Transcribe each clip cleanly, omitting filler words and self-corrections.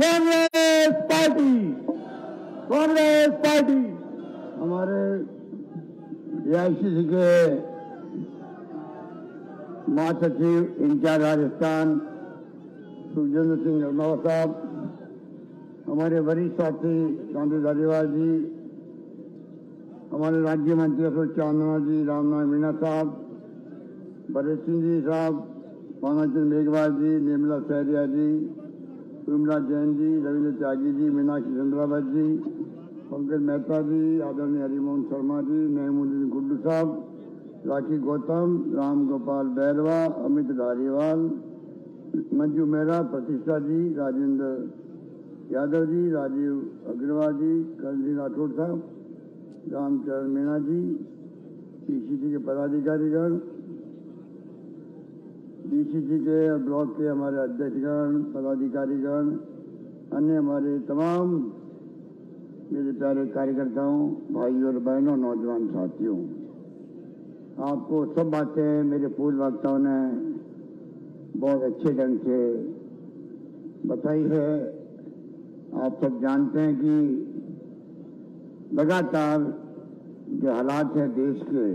Congress party, Congress party. हमारे AICC के महासचिव इंचार्ज राजस्थान सुखजिंदर सिंह रंधावा साहब, हमारे वरिष्ठ साथी गांधी धारीवाल जी, हमारे राज्य मंत्री अशोक चांदना जी, रामनाथ मीणा साहब, भरत सिंह जी साहब, पानाचंद मेघवाल जी, निर्मला सहरिया जी, विमला जैन जी, रविंद्र त्यागी जी, मीनाक्षी चंद्रावत जी, पंकज मेहता जी, आदरणीय हरिमोहन शर्मा जी, महमूदुद्दीन गुड्डू साहब, राखी गौतम, राम गोपाल बैरवा, अमित धारीवाल, मंजू मेहरा, प्रतिष्ठा जी, राजेंद्र यादव जी, राजीव अग्रवाल जी, करण राठौड़ साहब, रामचरण मीणा जी, पीसीसी के पदाधिकारीगण, डीसीसी के ब्लॉक के हमारे अध्यक्षगण, पदाधिकारीगण, अन्य हमारे तमाम मेरे प्यारे कार्यकर्ताओं, भाइयों और बहनों, नौजवान साथियों, आपको सब बातें मेरे पूर्व वक्ताओं ने बहुत अच्छे ढंग से बताई है। आप सब जानते हैं कि लगातार जो हालात है देश के,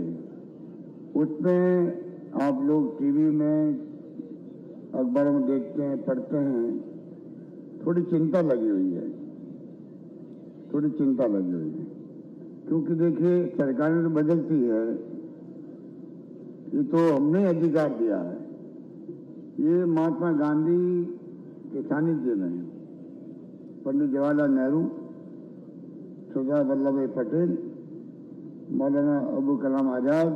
उसमें आप लोग टीवी में, अखबारों में देखते हैं, पढ़ते हैं, थोड़ी चिंता लगी हुई है, थोड़ी चिंता लगी हुई है। क्योंकि देखिए, सरकारें तो बदलती है, ये तो हमने अधिकार दिया है। ये महात्मा गांधी के सानिध्य में पंडित जवाहरलाल नेहरू, सरदार वल्लभ भाई पटेल, मौलाना अबुल कलाम आजाद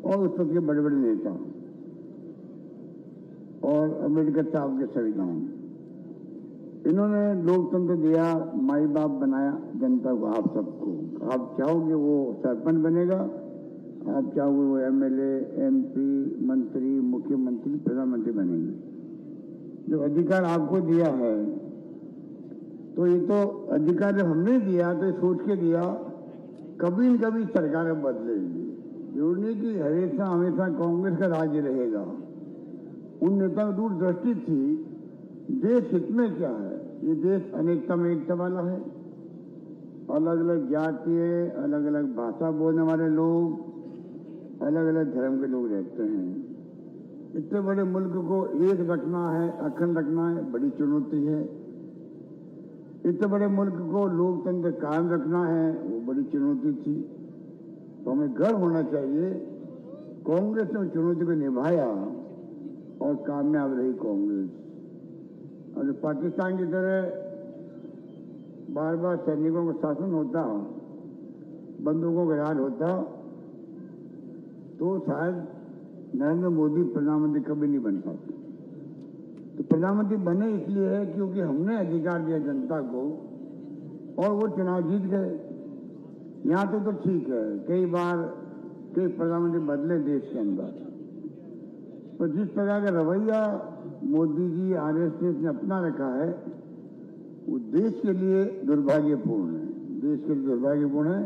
और उस वक्त के बड़े बड़े नेता और अम्बेडकर साहब के संविधान, इन्होंने लोकतंत्र दिया, माई बाप बनाया जनता को, आप सबको। आप चाहोगे वो सरपंच बनेगा, आप चाहोगे वो एमएलए, एमपी, मंत्री, मुख्यमंत्री, प्रधानमंत्री बनेंगे। जो अधिकार आपको दिया है, तो ये तो अधिकार जब हमने दिया तो सोच के दिया कभी न कभी सरकारें बदलेगी। जरूरी नहीं कि हमेशा कांग्रेस का राज्य रहेगा। उन नेताओं की दूरदृष्टि थी, देश हित में क्या है। ये देश अनेकता में एकता वाला है। अलग अलग जाति, अलग अलग भाषा बोलने वाले लोग, अलग अलग धर्म के लोग रहते हैं। इतने बड़े मुल्क को एक रखना है, अखंड रखना है, बड़ी चुनौती है। इतने बड़े मुल्क को लोकतंत्र कायम रखना है, वो बड़ी चुनौती थी। तो हमें गर्व होना चाहिए, कांग्रेस ने चुनौती को निभाया और कामयाब रही कांग्रेस। और पाकिस्तान की तरह बार बार सैनिकों का शासन होता, बंदूकों का राज होता, तो शायद नरेंद्र मोदी प्रधानमंत्री कभी नहीं बन पाते। तो प्रधानमंत्री बने इसलिए है क्योंकि हमने अधिकार दिया जनता को और वो चुनाव जीत गए। यहाँ तो ठीक है, कई बार कई प्रधानमंत्री बदले देश के अंदर, तो जिस प्रकार का रवैया मोदी जी, आरएसएस ने अपना रखा है, वो देश के लिए दुर्भाग्यपूर्ण है। देश के लिए दुर्भाग्यपूर्ण है।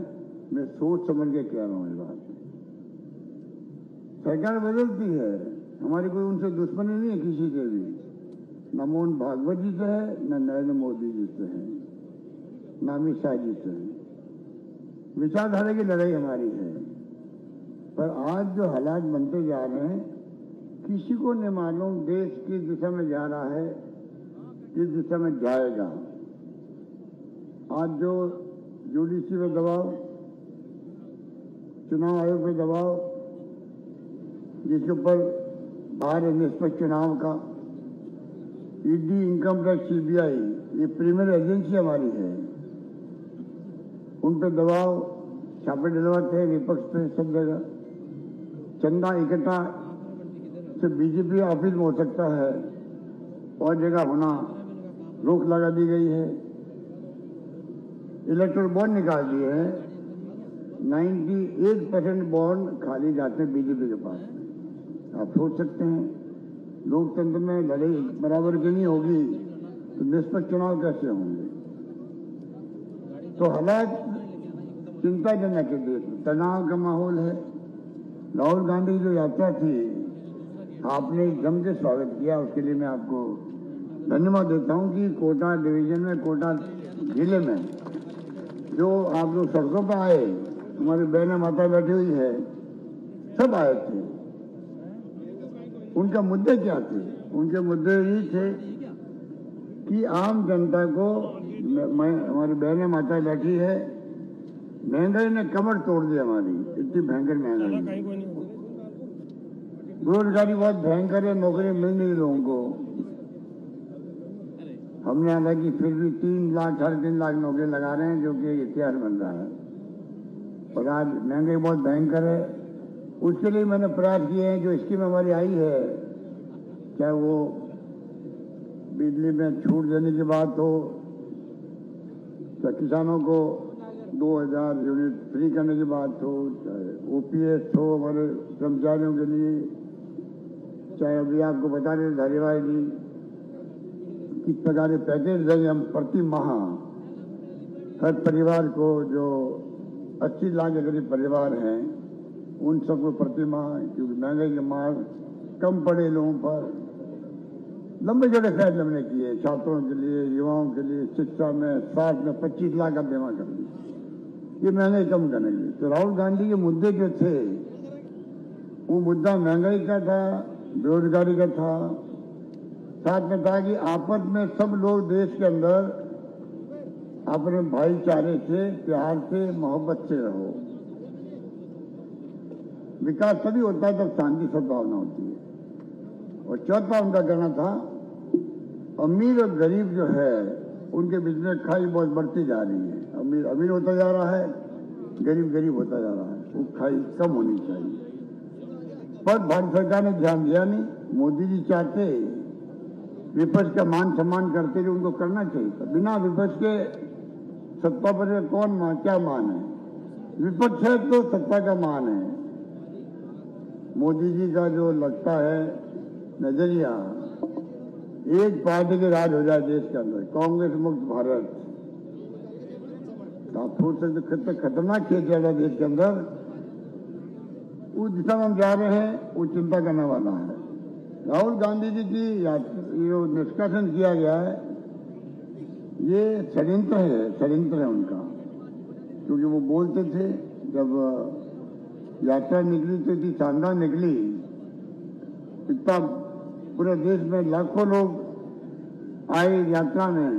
मैं सोच समझ के कह रहा हूँ ये बात। सरकार बदलती है, हमारी कोई उनसे दुश्मनी नहीं है किसी से भी, न मोहन भागवत जी से है, न नरेंद्र मोदी जी से है, न अमित शाह जी से है। विचारधारा की लड़ाई हमारी है। पर आज जो हालात बनते जा रहे हैं, किसी को नहीं मालूम देश किस दिशा में जा रहा है, किस दिशा में जाएगा। आज जो यूडीसी पे दबाव, चुनाव आयोग पे दबाव, जिसके ऊपर बाहर निष्पक्ष चुनाव का, ईडी, इनकम टैक्स, सीबीआई, ये प्रीमियर एजेंसी हमारी है, उन पर दबाव, छापे डलवाते हैं विपक्ष पे सब जगह। चंदा इकट्ठा से बीजेपी ऑफिस में हो सकता है और जगह होना रोक लगा दी गई है। इलेक्टोरल बॉन्ड निकाल दिए हैं, 98% बॉन्ड खाली जाते हैं बीजेपी के पास में। आप सोच सकते हैं, लोकतंत्र में लड़ाई बराबर की नहीं होगी तो निष्पक्ष चुनाव कैसे होंगे। तो हालात चिंताजनक है, देश में तनाव का माहौल है। राहुल गांधी की जो यात्रा थी, आपने जम के स्वागत किया, उसके लिए मैं आपको धन्यवाद देता हूं कि कोटा डिवीजन में, कोटा जिले में जो आप लोग सड़कों पर आए, हमारी बहनें माता बैठी हुई है, सब आए थे। उनका मुद्दे क्या थे? उनके मुद्दे ये थे कि आम जनता को, हमारी बहनें माता बैठी है, महंगाई ने कमर तोड़ दी हमारी, इतनी भयंकर महंगाई, बेरोजगारी बहुत भयंकर है, नौकरी मिल नहीं लोगों को। हमने हालांकि फिर भी 3 लाख 3.5 लाख नौकरी लगा रहे हैं, जो कि इतिहास बन रहा है। और आज महंगाई बहुत भयंकर है, उसके लिए मैंने प्रयास किए हैं। जो स्कीम हमारी आई है, चाहे वो बिजली में छूट देने की बात हो, चाहे किसानों को 2000 यूनिट फ्री करने की बात हो, चाहे ओपीएस हो हमारे कर्मचारियों के लिए, चाहे अभी आपको बता रहे धारीवाल जी किस प्रकार के पैकेज देंगे हम प्रति माह हर परिवार को, जो 80 लाख के करीब परिवार हैं उन सबको प्रति माह, क्योंकि महंगाई के मार कम पड़े लोगों पर। लंबे चौड़े फैसले हमने किए, छात्रों के लिए, युवाओं के लिए, शिक्षा में 60 में 25 लाख का बीमा कर दिया, ये महंगाई कम करने के लिए। तो राहुल गांधी के मुद्दे जो थे, वो मुद्दा महंगाई का था, बेरोजगारी का था, साथ में था कि आपस में सब लोग देश के अंदर अपने भाईचारे से, प्यार से, मोहब्बत से रहो। विकास तभी होता है जब शांति सद्भावना होती है। और चौथा उनका कहना था, अमीर और गरीब जो है उनके बीच में खाई बहुत बढ़ती जा रही है। अमीर अमीर होता जा रहा है, गरीब गरीब होता जा रहा है, वो खाई कम होनी चाहिए। पर भारत सरकार ने ध्यान दिया नहीं। मोदी जी चाहते विपक्ष का मान सम्मान करते हुए उनको करना चाहिए था। बिना विपक्ष के सत्ता पर कौन क्या मान है? विपक्ष है तो सत्ता का मान है। मोदी जी का जो लगता है नजरिया, एक पार्टी के राज हो जाए देश के अंदर, कांग्रेस मुक्त भारत, तो आप सोच सकते खतरनाक खेल चल रहा है देश के अंदर। उस दिशा में हम जा रहे हैं, वो चिंता करने वाला है। राहुल गांधी जी की जो निष्कासन किया गया है, ये षड्यंत्र है उनका। क्योंकि वो बोलते थे, जब यात्रा निकली तो इतनी शानदार निकली, इतना पूरे देश में लाखों लोग आए यात्रा में,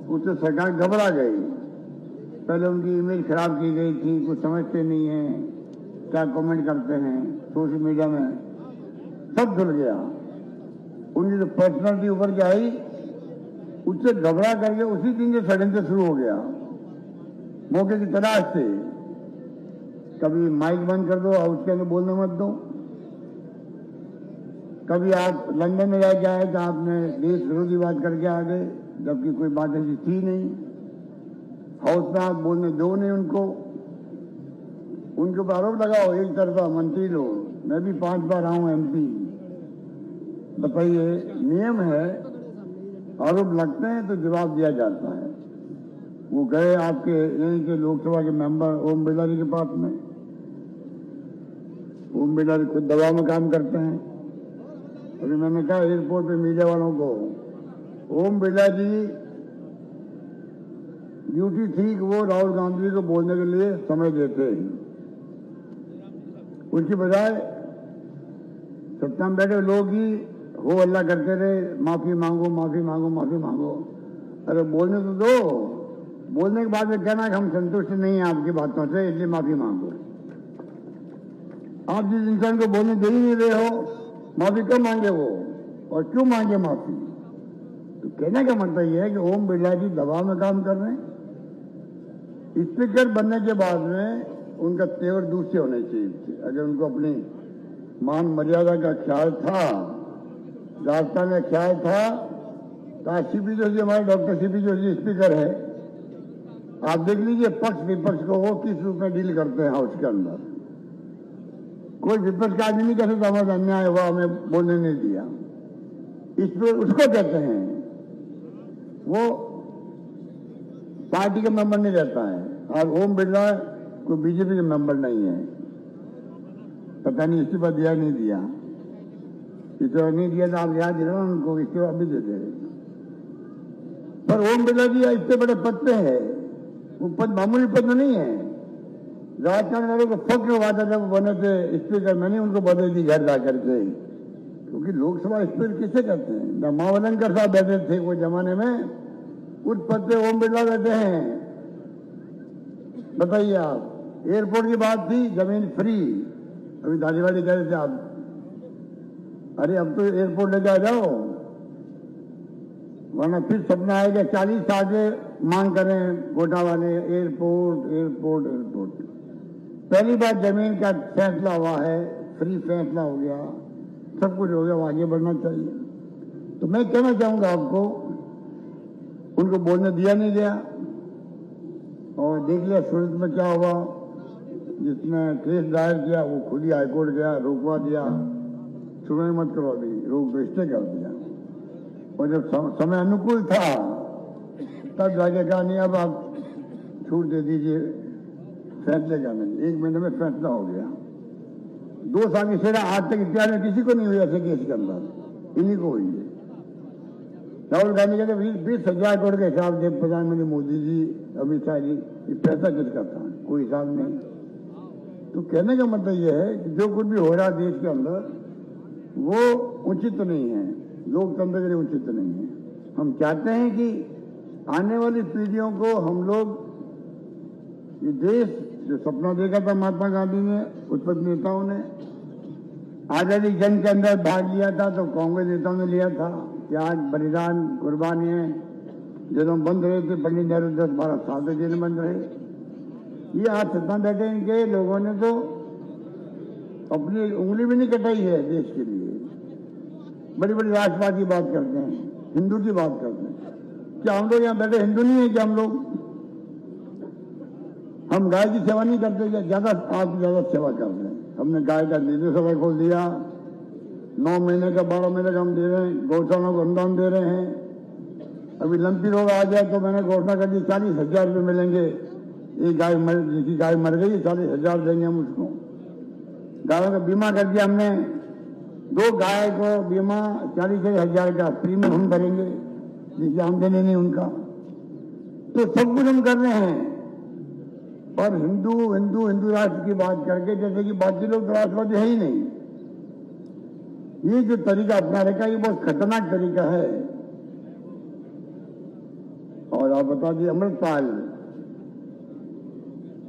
उससे सरकार घबरा गई। पहले उनकी इमेज खराब की गई थी, कुछ समझते नहीं है, क्या कमेंट करते हैं सोशल मीडिया में, सब धुल गया। उनकी जो पर्सनालिटी उभर के आई, उससे घबरा करके उसी दिन से षड्यंत्र शुरू हो गया। मौके की तलाश से कभी माइक बंद कर दो, हाउस के अंदर बोलने मत दो। कभी आप लंदन में जाके आए तो आपने देश विरोधी बात करके आ गए, जबकि कोई बात ऐसी थी नहीं। हाउस में आप बोलने दो नहीं उनको, उनके ऊपर आरोप लगाओ एक तरफा मंत्री लोग। मैं भी 5 बार आऊं एमपी, बताइए, नियम है, आरोप लगते हैं तो जवाब दिया जाता है। वो गए आपके यहीं के लोकसभा के मेंबर ओम बिरला जी के पास में। ओम बिरला जी खुद दबाव में काम करते हैं। अभी मैंने कहा एयरपोर्ट पे मीडिया वालों को, ओम बिरला जी ड्यूटी थी कि वो राहुल गांधी को बोलने के लिए समय देते हैं, उसकी बजाय सत्ता में बैठे लोग ही हो अल्लाह करते रहे, माफी मांगो माफी मांगो माफी मांगो। अरे बोलने तो दो, बोलने के बाद में कहना कि हम संतुष्ट नहीं हैं आपकी बातों से, इसलिए माफी मांगो। आप जिस इंसान को बोलने दे ही नहीं रहे हो, माफी क्यों मांगे वो, और क्यों मांगे माफी? तो कहने का मतलब यह है कि ओम बिरला जी दबाव में काम कर रहे हैं। स्पीकर बनने के बाद में उनका तेवर दूसरे होने चाहिए थे। अगर उनको अपनी मान मर्यादा का ख्याल था, रास्ता में ख्याल था, तो सीपी जोशी, हमारे डॉक्टर सीपी जोशी स्पीकर है, आप देख लीजिए पक्ष विपक्ष को वो किस रूप में डील करते हैं हाउस के अंदर। कोई विपक्ष का आदमी नहीं कह सकता हमारा अन्याय हुआ, हमें बोलने नहीं दिया। इसमें उसको कहते हैं, वो पार्टी का मेंबर नहीं रहता है। और ओम बिरला कोई बीजेपी के मेंबर नहीं है, पता नहीं इस्तीफा दिया नहीं दिया। इस्तीफा नहीं दिया तो आप याद दिला उनको, इस्तीफा अभी दे दे। पर ओम बिरला जी इतने बड़े पद पे है, वो पद मामूली पद नहीं है। राजस्थान वालों को फक्र हुआ था जब वो बने थे स्पीकर, मैंने उनको बदल दी घर जा करके, क्योंकि लोकसभा स्पीकर किसे कहते हैं? मावलंकर साहब बैठे थे वो जमाने में, उस पद पे ओम बिरला बैठे हैं। बताइए आप, एयरपोर्ट की बात थी, जमीन फ्री, अभी दालीवाड़ी कह रहे थे आप, अरे अब तो एयरपोर्ट लेके आ जाओ, वरना फिर सपना आएगा 40 साल से मांग करें कोटा वाले एयरपोर्ट एयरपोर्ट एयरपोर्ट। पहली बार जमीन का फैसला हुआ है, फ्री फैसला हो गया, सब कुछ हो गया, आगे बढ़ना चाहिए। तो मैं कहना चाहूंगा आपको, उनको बोलने दिया नहीं गया, और देख लिया सूरत में क्या हुआ। जिसने केस दायर किया वो खुद ही हाईकोर्ट गया, रोकवा दिया, सुनवाई मत करो, अभी रोक तो स्टे कर दिया। और जब समय अनुकूल था तब जाके कहा नहीं अब आप छूट दे दीजिए, फैसले का नहीं। 1 महीने में फैसला हो गया। 2 साल की सजा आज तक इतिहास में किसी को नहीं हुई ऐसे केस के अंदर, इन्हीं को हुई है। राहुल गांधी कहते 20,000 करोड़ के हिसाब से प्रधानमंत्री मोदी जी, अमित शाह जी, ये पैसा किसका था? कोई हिसाब नहीं। तो कहने का मतलब यह है कि जो कुछ भी हो रहा है देश के अंदर वो उचित नहीं है, लोकतंत्र के लिए उचित नहीं है। हम चाहते हैं कि आने वाली पीढ़ियों को हम लोग ये देश जो सपना देखा था महात्मा गांधी ने, उत्पन्न नेताओं ने, आजादी जंग के अंदर भाग लिया था तो कांग्रेस नेताओं ने लिया था, त्याग बलिदान कुर्बानियां, जब हम बंद रहे थे पंडित नेहरू 10-12 साल तक जेल बंद रहे। ये आज सत्ता बैठे इनके लोगों ने तो अपनी उंगली भी नहीं कटाई है देश के लिए। बड़ी बड़ी राष्ट्रवाद की बात करते हैं, हिंदू की बात करते हैं। क्या हम लोग यहाँ बैठे हिंदू नहीं है क्या? हम गाय की सेवा नहीं करते क्या? ज्यादा आप ज्यादा सेवा करते हैं। हमने गाय का निदेशालय खोल दिया, 9 महीने का 12 महीने का हम दे रहे हैं, गौशालाओं को अनुदान दे रहे हैं। अभी लंपी रोग आ जाए तो मैंने घोषणा कर दी 40,000 रुपये मिलेंगे। एक गाय जिसकी गाय मर गई 40,000 देंगे हम उसको। गायों का बीमा कर दिया हमने, 2 गाय को बीमा 40,000 का प्रीमियम हम भरेंगे, जिसकी आमदनी नहीं उनका। तो सब कुछ हम कर रहे हैं, और हिंदू हिंदू हिंदू राष्ट्र की बात करके जैसे कि बाकी लोग तो राष्ट्रवादी है ही नहीं। ये जो तरीका अपना रखा ये बहुत खतरनाक तरीका है। और आप बता दिए अमृतपाल,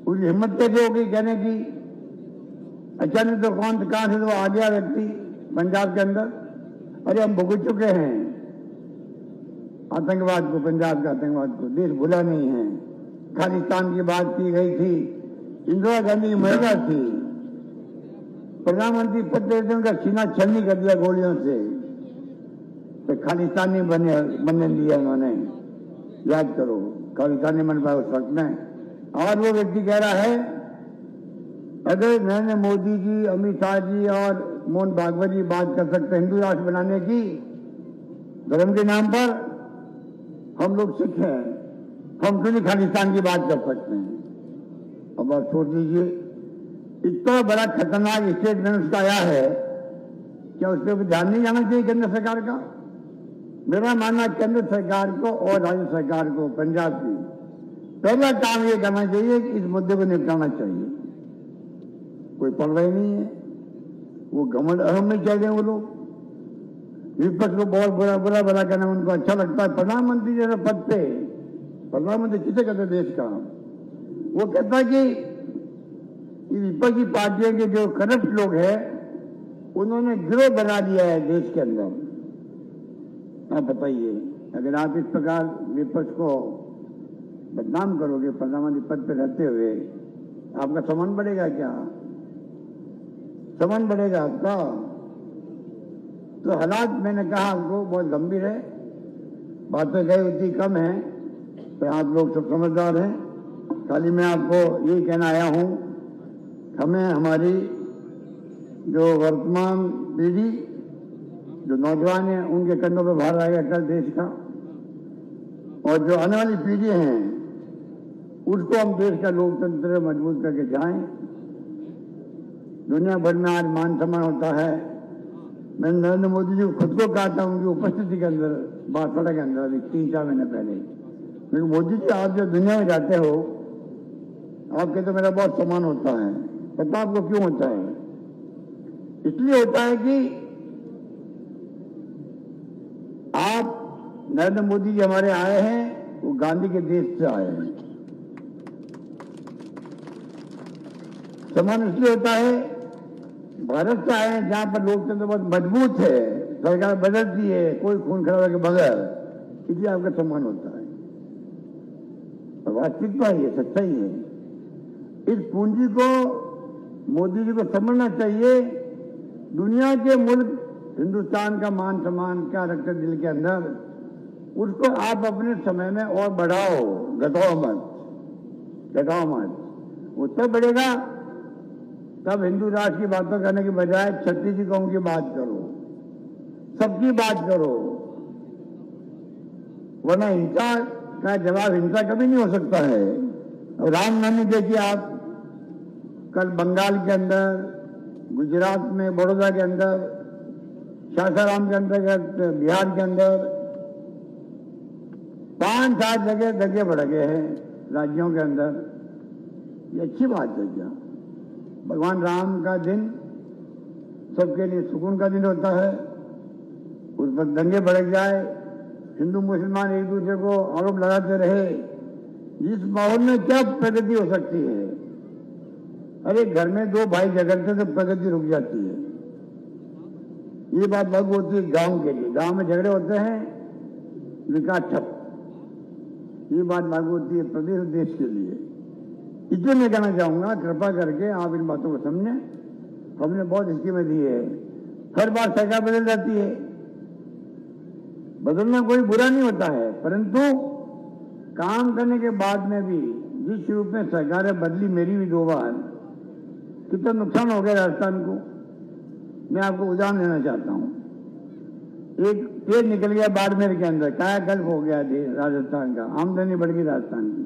उसकी हिम्मत कैसे हो गई कहने की? अचानक तो कहां से तो आ गया व्यक्ति पंजाब के अंदर, अरे हम भुगत चुके हैं आतंकवाद को, पंजाब के आतंकवाद को, देश भूला नहीं है। खालिस्तान की बात की गई थी, इंदिरा गांधी की महिला थी, प्रधानमंत्री पद देते उनका सीना छलनी कर दिया गोलियों से, तो खालिस्तानी बनने दिया उन्होंने। याद करो, खालिस्तानी बन पाया उस वक्त में। और वो व्यक्ति कह रहा है अगर नरेंद्र मोदी जी, अमित शाह जी और मोहन भागवत जी बात कर सकते हिंदू राष्ट्र बनाने की धर्म के नाम पर, हम लोग सिख हैं, हम क्यों नहीं खालिस्तान की बात कर सकते हैं? अब आप सोच लीजिए, इतना बड़ा खतरनाक स्टेटमेंट उसका आया है, क्या उस पर ध्यान नहीं जाना चाहिए केंद्र सरकार का? मेरा मानना केंद्र सरकार को और राज्य सरकार को, पंजाब की पहला काम ये करना चाहिए कि इस मुद्दे को निपटाना चाहिए। कोई परवाह नहीं है, वो घमंड अहम में चल रहे वो लोग। विपक्ष को बहुत बुरा भला करना उनको अच्छा लगता है। प्रधानमंत्री जैसे पद पे, प्रधानमंत्री किसे कहते देश का, वो कहता है कि विपक्षी पार्टियों के जो करप्ट लोग हैं उन्होंने गिरोह बना दिया है देश के अंदर। आप बताइए, अगर आप इस प्रकार विपक्ष को बदनाम करोगे प्रधानमंत्री पद पे रहते हुए, आपका सम्मान बढ़ेगा क्या? सम्मान बढ़ेगा आपका? तो हालात मैंने कहा आपको बहुत गंभीर है, बातें कही उतनी कम है, तो आप लोग सब समझदार हैं। खाली मैं आपको यही कहना आया हूं, हमें हमारी जो वर्तमान पीढ़ी, जो नौजवान हैं, उनके कंधों पर भार आएगा कल देश का, और जो आने वाली पीढ़ी हैं उसको हम देश का लोकतंत्र मजबूत करके जाएं। दुनिया भर में आज मान सम्मान होता है। मैंने नरेंद्र मोदी जी को खुद को कहा था उनकी उपस्थिति के अंदर बांसवाड़ा के अंदर अभी 3-4 महीने पहले। क्योंकि मोदी जी, आप जब दुनिया में जाते हो, आपके तो मेरा बहुत सम्मान होता है। पता आपको क्यों होता है? इसलिए होता है कि आप नरेंद्र मोदी जी हमारे आए हैं, वो गांधी के देश से आए हैं। सम्मान इसलिए होता है, भारत से आए हैं जहां पर लोकतंत्र बहुत मजबूत है, सरकार बदलती है कोई खून खराबा के बगैर, इसलिए आपका सम्मान होता है। और वास्तविकता है, सच्चाई है। इस पूंजी को मोदी जी को समझना चाहिए। दुनिया के मुल्क हिंदुस्तान का मान सम्मान क्या रखते हैं दिल के अंदर, उसको आप अपने समय में और बढ़ाओ, घटाओ मत। वो तब बढ़ेगा तब हिंदू राष्ट्र की बातों करने के बजाय छत्तीस कौम की बात करो, सबकी बात करो। वरना हिंसा का जवाब हिंसा कभी नहीं हो सकता है। रामनवमी देखिए आप, कल बंगाल के अंदर, गुजरात में बड़ौदा के अंदर, सासाराम के अंतर्गत बिहार के अंदर 5-7 जगह दंगे बढ़ गए हैं राज्यों के अंदर। ये अच्छी बात है क्या? भगवान राम का दिन सबके लिए सुकून का दिन होता है, उस पर दंगे भड़क जाए, हिंदू मुसलमान एक दूसरे को आरोप लगाते रहे, इस माहौल में क्या प्रगति हो सकती है? अरे घर में 2 भाई झगड़ते तो प्रगति रुक जाती है। ये बात लागू होती है गांव के लिए, गांव में झगड़े होते हैं, विकास ठप। ये बात लागू होती है प्रदेश और देश के लिए। इसलिए मैं कहना चाहूंगा, कृपा करके आप इन बातों को समझें। हमने बहुत स्कीमें दी है, हर बार सरकार बदल जाती है, बदलना कोई बुरा नहीं होता है, परंतु काम करने के बाद में भी जिस रूप में सरकारें बदली, मेरी भी 2 बार, कितना नुकसान हो गया राजस्थान को। मैं आपको उदाहरण देना चाहता हूं। एक तेल निकल गया बाड़मेर के अंदर, कायाकल्प हो गया राजस्थान का, आमदनी बढ़ गई राजस्थान की।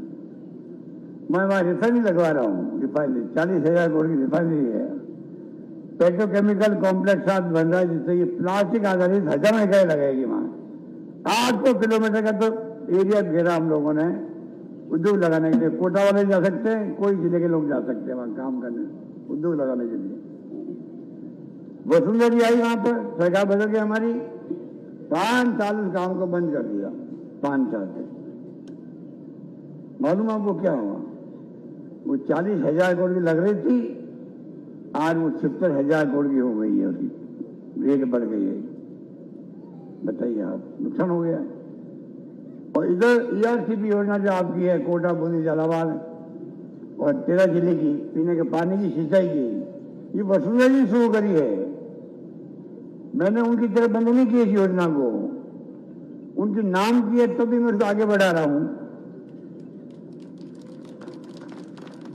मैं वहां रिफाइनरी लगवा रहा हूँ, रिफाइनरी 40,000 करोड़ की रिफाइनरी है, पेट्रोकेमिकल कॉम्प्लेक्स आज बन रहा है, जिससे ये प्लास्टिक आधारित हजारों इकाई लगाएगी वहां। 800 किलोमीटर का तो एरिया घेरा हम लोगों ने उद्योग लगाने के लिए। कोटा वाले जा सकते हैं, कोई जिले के लोग जा सकते हैं वहां काम करने, उद्योग लगाने के लिए। वसुंधरा जी आई वहां पर, सरकार बदल गई हमारी, 5 साल उस काम को बंद कर दिया। 5 साल से मालूम आपको क्या हुआ? वो 40,000 करोड़ की लग रही थी, आज वो 70,000 करोड़ की हो गई है, उसकी रेट बढ़ गई है। बताइए आप, नुकसान हो गया। और इधर ERCP योजना जो आपकी है, कोटा, बूंदी, झालावाड़ और 13 जिले की पीने के पानी की सिंचाई की, ये वसुंधरा जी शुरू करी है। मैंने उनकी तरफ बंद नहीं की इस योजना को, उनके नाम की है, तो भी मैं उसको आगे बढ़ा रहा हूं।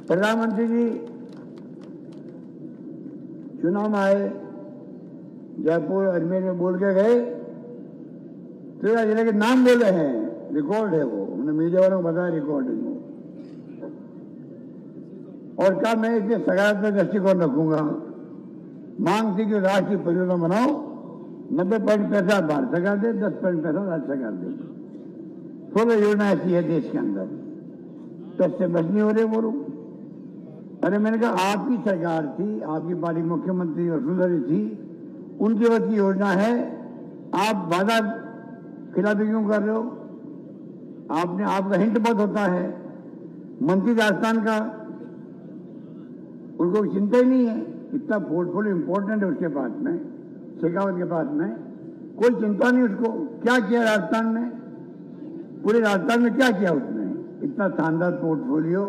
प्रधानमंत्री जी चुनाव में आए, जयपुर अजमेर में बोल के गए, 13 जिले के नाम बोले हैं, रिकॉर्ड है वो, उन्होंने मीडिया वालों को बताया, रिकॉर्ड है वो। और कहा मैं इसके सकारात्मक दृष्टिकोण रखूंगा। मांग थी कि राष्ट्रीय परियोजना बनाओ, 90% पैसा भारत सरकार दे, 10% पैसा राज्य सरकार दे। 16 योजना ऐसी है देश के अंदर, तो इससे बच नहीं हो रहे वो लोग। अरे मैंने कहा आपकी सरकार थी, आपकी पार्टी मुख्यमंत्री वसुंधरा जी थी, उनकी वक्त की योजना है, आप वादा खिलाफी क्यों कर रहे हो? आपका हिंट बहुत होता है। मंत्री राजस्थान का, उनको चिंता ही नहीं है, इतना पोर्टफोलियो इंपॉर्टेंट है उसके पास में, शेखावत के पास में, कोई चिंता नहीं उसको। क्या किया राजस्थान में, पूरे राजस्थान में क्या किया उसने? इतना शानदार पोर्टफोलियो,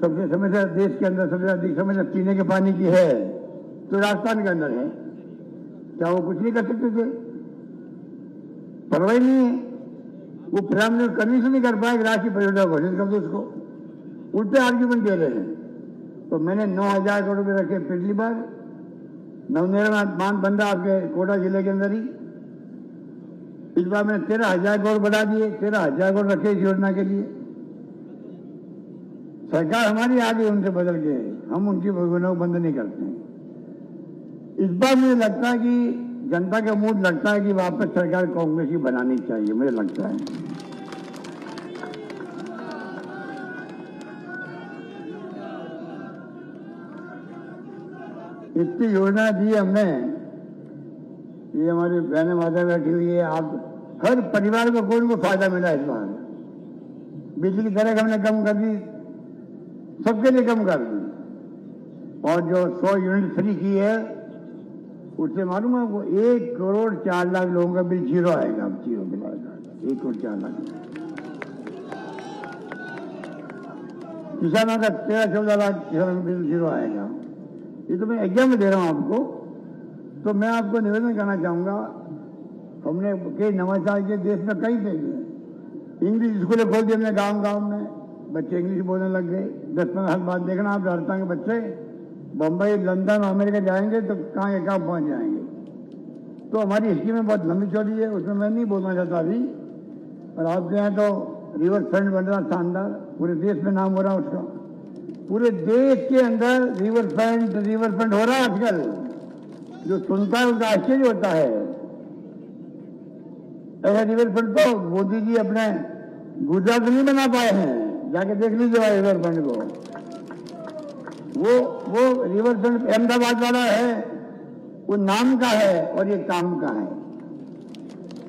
सबसे समस्या देश के अंदर सबसे अधिक समस्या पीने के पानी की है, तो राजस्थान के अंदर है। क्या वो कुछ नहीं कर सकते थे? परवाही नहीं है, वो प्रधानमंत्री कन्विंस नहीं कर पाए राष्ट्रीय परियोजना घोषित कर दो उसको, उल्टे आर्ग्यूमेंट दे रहे हैं। तो मैंने 9,000 करोड़ रुपए रखे पिछली बार, नवनिर्माण बांध बन रहा आपके कोटा जिले के अंदर ही, इस बार मैंने 13,000 करोड़ बढ़ा दिए, 13,000 करोड़ रखे इस योजना के लिए। सरकार हमारी आ गई उनसे बदल के, हम उनकी योजना को बंद नहीं करते हैं। इस बार मुझे लगता है कि जनता का मूड लगता है कि वापस सरकार कांग्रेस की बनानी चाहिए, मुझे लगता है। इतनी योजना दी हमने, ये हमारी बहनें माता बैठी हुई है, आप हर परिवार को कोई को फायदा मिला इस बार। बिजली की दरें हमने कम कर दी, सबके लिए कम कर दी, और जो 100 यूनिट फ्री की है उससे मालूम है वो 1 करोड़ 4 लाख लोगों का बिल जीरो आएगा। अब जीरो बिल आएगा, 1 करोड़ 4 लाख। किसानों का 13-14 लाख किसानों का बिल जीरो आएगा। ये तो मैं एग्जाम दे रहा हूं आपको। तो मैं आपको निवेदन करना चाहूंगा, हमने कई नवाचार के देश में कई देखे। इंग्लिश स्कूलें खोल दी हमने गांव-गांव में, बच्चे इंग्लिश बोलने लग गए। 10-15 साल बाद देखना आप राजस्थान के बच्चे बम्बई, लंदन, अमेरिका जाएंगे तो कहाँ के कहाँ पहुंच जाएंगे। तो हमारी हिस्ट्री में बहुत लंबी चौड़ी है, उसमें मैं नहीं बोलना चाहता अभी। और आपके यहाँ तो रिवर फ्रंट बन रहा शानदार, पूरे देश में नाम हो रहा उसका। पूरे देश के अंदर रिवर फ्रंट हो रहा है आजकल। जो सुनता है उसका आश्चर्य होता है। ऐसा रिवर फ्रंट तो मोदी जी अपने गुजरात में नहीं बना पाए हैं, जाके देख लीजिए रिवर फ्रंट को। वो रिवर फ्रंट अहमदाबाद वाला है, वो नाम का है और ये काम का है।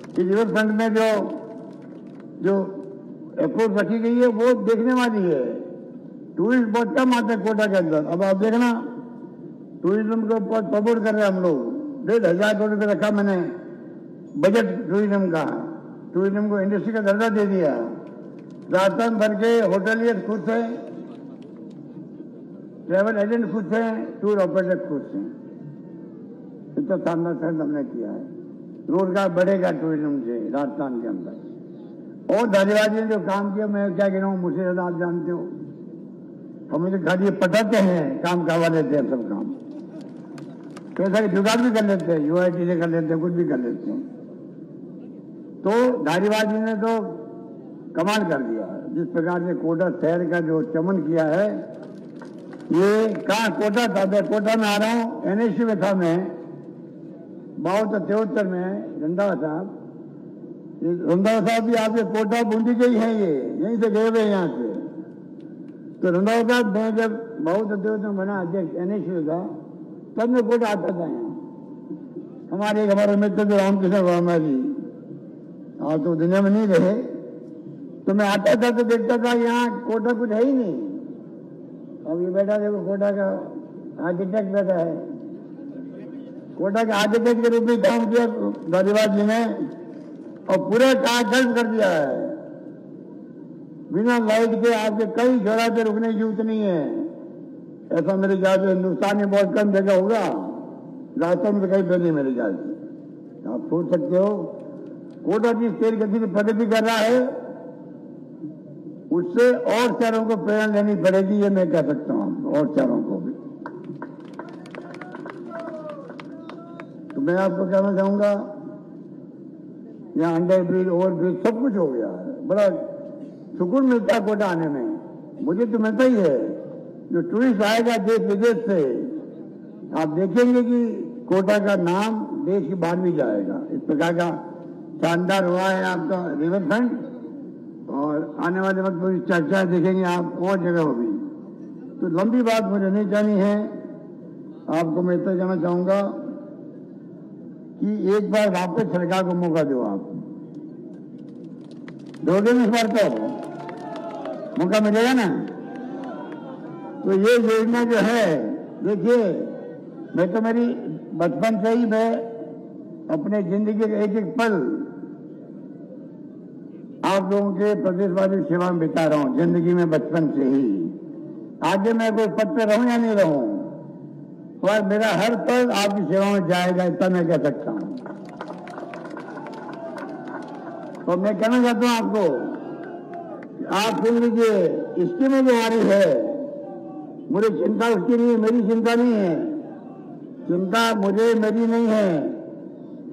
इस रिवर फ्रंट में जो अप्रोच रखी गई है वो देखने वाली है। टूरिस्ट बहुत कम आते हैं कोटा के अंदर। अब आप देखना, टूरिज्म को बहुत प्रमोट कर रहे हैं हम लोग। 1,500 करोड़ रुपये रखा मैंने बजट टूरिज्म का। टूरिज्म को इंडस्ट्री का दर्जा दे दिया। राजस्थान भर के होटलियर खुश है, ट्रैवल एजेंट खुश हैं, टूर ऑपरेटर खुश हैं। इतना शानदार खर्च हमने किया है। रोजगार बढ़ेगा टूरिज्म से राजस्थान के अंदर। और धारीवाल जी ने जो काम किया, मैं क्या कह रहा हूँ, मुझसे ज्यादा आप जानते हो। हम तो खाली पटाते हैं, काम करवा लेते हैं सब काम। पैसा के जुगाड़ भी कर लेते हैं, यूआईटी से कर लेते हैं, कुछ भी कर लेते हैं। तो धारीवाल जी ने तो कमाल कर दिया। जिस प्रकार से कोटा शहर का जो चमन किया है, ये कहाँ कोटा था, मैं कोटा में आ रहा हूँ, एनएससी में था मैं 72-73 में। रंधावा साहब भी आपके कोटा बूंदी के ही हैं, ये यहीं से गए हुए यहाँ से। तो रंधावा साहब, मैं जब 72-73 में बना अध्यक्ष एनएससी का, तब मैं कोटा आता था यहाँ। हमारे मित्र थे रामकृष्ण वर्मा जी, आप तो दुनिया में नहीं रहे। तो मैं आता था तो देखता था यहाँ कोटा कुछ है ही नहीं। अब ये बैठा देखो, कोटा का आर्किटेक्ट बैठा है। कोटा के आर्किटेक्ट के रूप में काम किया धारीवाल जी ने, और पूरा कागज कर दिया है। बिना लाइट के आपके कई जगह पे रुकने की जरूरत नहीं है। ऐसा मेरे ख्याल से हिंदुस्तान में बहुत कम जगह होगा, राजस्थान में कहीं पे नहीं मेरे ख्याल से। आप सोच सकते हो कोटा जिस तेज गति से प्रगति कर रहा है, उससे और शहरों को प्रेरणा लेनी पड़ेगी, ये मैं कह सकता हूं, और शहरों को भी। तो मैं आपको कहना चाहूंगा, यहाँ अंडर ब्रिज, ओवर ब्रिज सब कुछ हो गया है। बड़ा सुकून मिलता है कोटा आने में, मुझे तो मिलता ही है। जो टूरिस्ट आएगा देश विदेश से, आप देखेंगे कि कोटा का नाम देश के बाहर भी जाएगा। इस प्रकार का शानदार हुआ है आपका रिवर फ्रंट, और आने वाले वक्त में चर्चा देखेंगे आप और जगह होगी। तो लंबी बात मुझे नहीं जानी है, आपको मैं इतना कहना चाहूंगा कि एक बार वापस सरकार को मौका दो। आप दोगे इस बार तो मौका मिलेगा ना। तो ये योजना जो है, देखिए, मैं तो मेरी बचपन से ही मैं अपने जिंदगी के एक एक पल आप लोगों के प्रदेशवासी सेवा में बिता रहा हूं, जिंदगी में बचपन से ही। आगे मैं कोई पद पे रहूं या नहीं रहूं, पर मेरा हर पल आपकी सेवा में जाएगा, इतना मैं कह सकता हूं। तो मैं कहना चाहता हूं आपको, आप सुन लीजिए, स्कीमें जो हमारी है, मुझे चिंता उसकी नहीं है, मेरी चिंता नहीं है। चिंता मुझे मेरी नहीं है,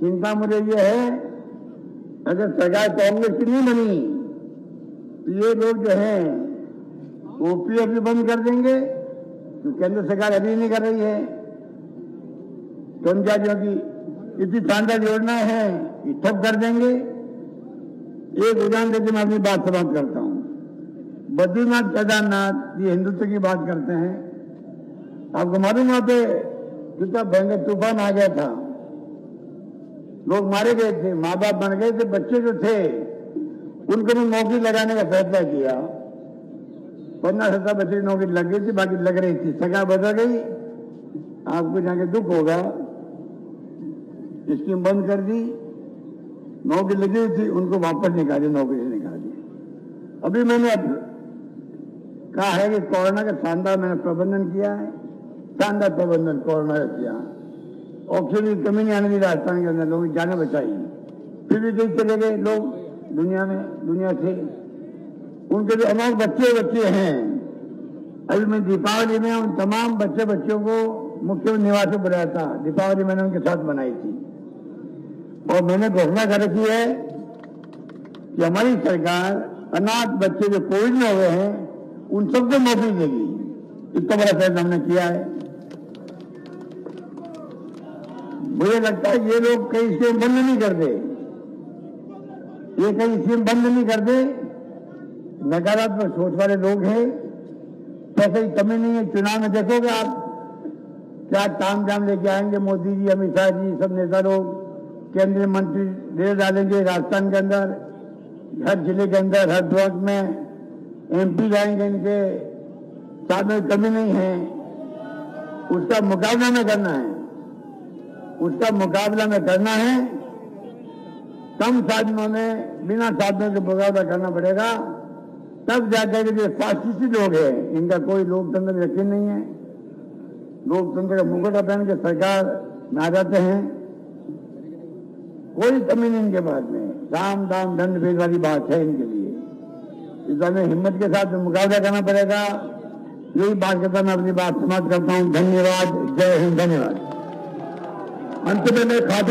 चिंता मुझे ये है, अगर सरकार कांग्रेस की नहीं बनी तो ये लोग जो हैं ओपीएफ भी बंद कर देंगे, तो केंद्र सरकार अभी नहीं कर रही है। कर्मचारियों की इतनी शानदार योजना है ये ठप कर देंगे। एक उदाहरण देकर मैं अपनी बात समाप्त करता हूं। बद्रीनाथ केदारनाथ ये हिंदुत्व की बात करते हैं। आपको मालूम वहां पे कितना भयंकर तूफान आ गया था, लोग मारे गए थे, माँ बाप मर गए थे, बच्चे जो थे उनको भी नौकरी लगाने का फैसला किया। 15-17 बच्चे की नौकरी लग गई थी, बाकी लग रही थी, सगा बदल गई। आपको जाके दुख होगा, स्कीम बंद कर दी, नौकरी लगी हुई थी उनको वापस निकाली, नौकरी से निकाल दी। अभी मैंने कहा है कि कोरोना का शानदार मैंने प्रबंधन किया है, शानदार प्रबंधन कोरोना का किया। ऑक्सीजन की कमी नहीं आने दी राजस्थान के अंदर, लोगों की जानें बचाई। फिर भी कहीं चले गए लोग दुनिया से, उनके जो अनाथ बच्चे हैं। अभी मैं दीपावली में उन तमाम बच्चों को मुख्यमंत्री निवास में बुलाया था। दीपावली मैंने उनके साथ मनाई थी और मैंने घोषणा कर रखी है कि हमारी सरकार अनाथ बच्चे जो कोविड में हुए हैं उन सबको नौकरी देगी। इतना बड़ा फैसला हमने किया है। मुझे लगता है ये लोग कहीं स्कीम बंद नहीं करते, ये कहीं स्कीम बंद नहीं करते। नकारात्मक सोच वाले लोग हैं, पैसे की कमी नहीं है। चुनाव में देखोगे आप क्या ताम झाम लेके आएंगे मोदी जी, अमित शाह जी, सब नेता लोग, केंद्रीय मंत्री रेल डालेंगे राजस्थान के अंदर, हर जिले के अंदर, हर ब्लॉक में एमपी जाएंगे, इनके साथ में कमी नहीं है। उसका मुकाबला में करना है, उसका मुकाबला में करना है। कम साधनों में, बिना साधनों के मुकाबला करना पड़ेगा, तब जाकर के जो फासिस्टी लोग हैं इनका कोई लोकतंत्र में यकीन नहीं है। लोकतंत्र का मुकुट पहन के सरकार में आ जाते हैं, कोई कमी नहीं इनके पास में। साम दाम दंड भेद वाली बात है इनके लिए। इस बार हिम्मत के साथ मुकाबला करना पड़ेगा। यही बात करता मैं अपनी बात समाप्त करता हूं। धन्यवाद, जय हिंद, धन्यवाद। अंत में मैं खाते